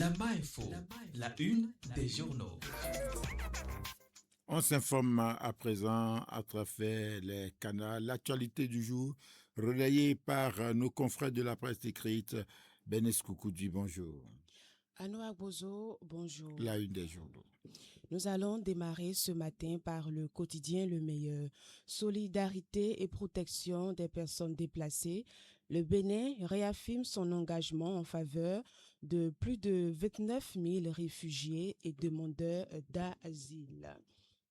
La Info, la une des journaux. On s'informe à présent à travers les canaux. L'actualité du jour, relayée par nos confrères de la presse écrite. Benes Koukoudi, bonjour. Anoa Bozo, bonjour. La une des journaux. Nous allons démarrer ce matin par le quotidien Le Meilleur. Solidarité et protection des personnes déplacées. Le Bénin réaffirme son engagement en faveur de plus de 29 000 réfugiés et demandeurs d'asile.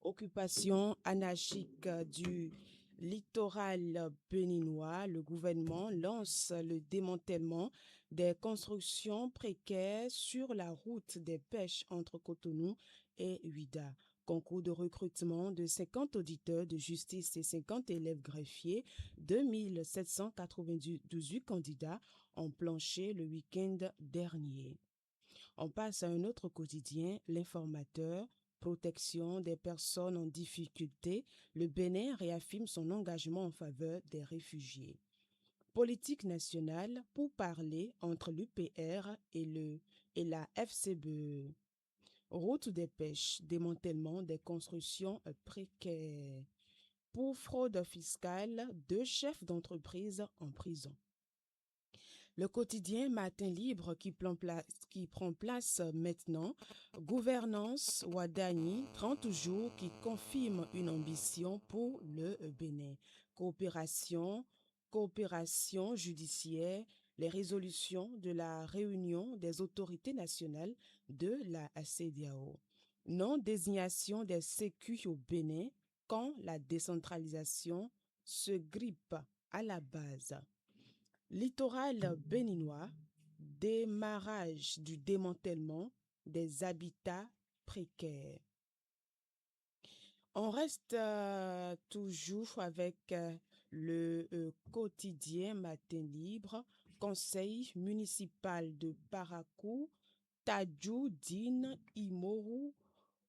Occupation anarchique du littoral béninois, le gouvernement lance le démantèlement des constructions précaires sur la route des pêches entre Cotonou et Ouidah. Concours de recrutement de 50 auditeurs de justice et 50 élèves greffiers, 2798 candidats ont planché le week-end dernier. On passe à un autre quotidien, l'Informateur. Protection des personnes en difficulté, le Bénin réaffirme son engagement en faveur des réfugiés. Politique nationale pour parler entre l'UPR et la FCBE. Route des pêches, démantèlement des constructions précaires. Pour fraude fiscale, 2 chefs d'entreprise en prison. Le quotidien Matin Libre qui prend place maintenant. Gouvernance Wadani, 30 jours qui confirme une ambition pour le Bénin. Coopération judiciaire, les résolutions de la réunion des autorités nationales de la CEDEAO. Non-désignation des sécu au Bénin quand la décentralisation se grippe à la base. Littoral béninois, démarrage du démantèlement des habitats précaires. On reste toujours avec le quotidien Matin Libre, conseil municipal de Parakou, Tadjoudine Imoru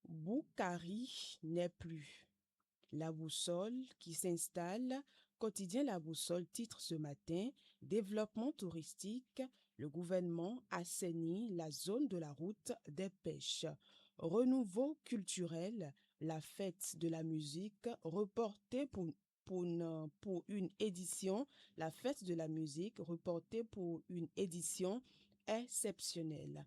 Boukari n'est plus. La boussole qui s'installe, quotidien La Boussole titre ce matin, développement touristique, le gouvernement assainit la zone de la route des pêches. Renouveau culturel, la fête de la musique reportée pour une édition, la fête de la musique reportée pour une édition exceptionnelle.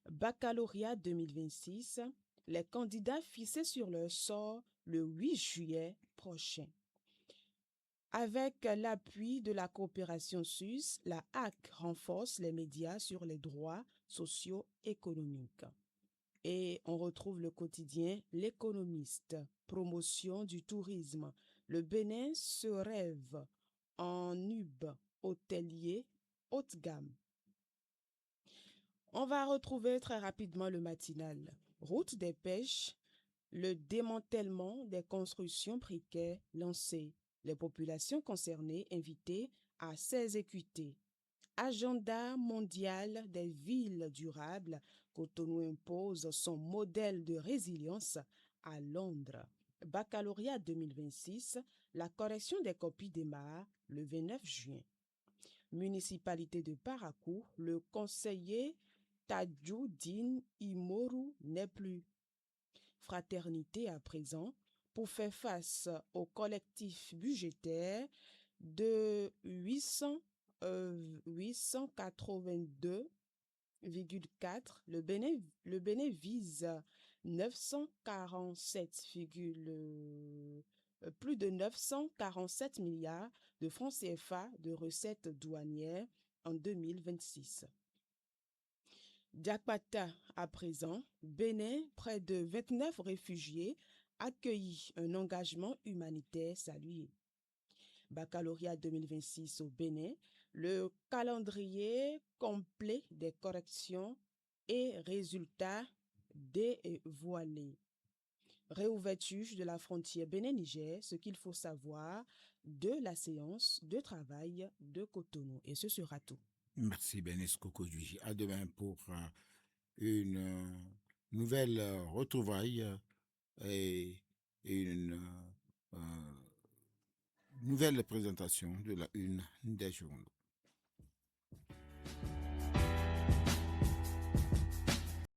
Baccalauréat 2026, les candidats fixés sur leur sort le 8 juillet prochain. Avec l'appui de la coopération suisse, la HAC renforce les médias sur les droits socio-économiques. Et on retrouve le quotidien L'Économiste, promotion du tourisme. Le Bénin se rêve en hub hôtelier haute gamme. On va retrouver très rapidement le matinal. Route des pêches, le démantèlement des constructions précaires lancé. Les populations concernées invitées à s'exécuter. Agenda mondial des villes durables, Cotonou impose son modèle de résilience à Londres. Baccalauréat 2026, la correction des copies démarre le 29 juin. Municipalité de Parakou, le conseiller Tadjoudine Imoru n'est plus. Fraternité à présent pour faire face au collectif budgétaire de 882,4. Le Bénin vise 947, plus de 947 milliards de francs CFA de recettes douanières en 2026. Diakpata à présent, Bénin, près de 29 réfugiés accueillis, un engagement humanitaire salué. Baccalauréat 2026 au Bénin, le calendrier complet des corrections et résultats dévoilés. Réouverture de la frontière Bénin-Niger, ce qu'il faut savoir de la séance de travail de Cotonou. Et ce sera tout. Merci Benes Koukoudi. À demain pour une nouvelle retrouvaille et une nouvelle présentation de la une des journaux.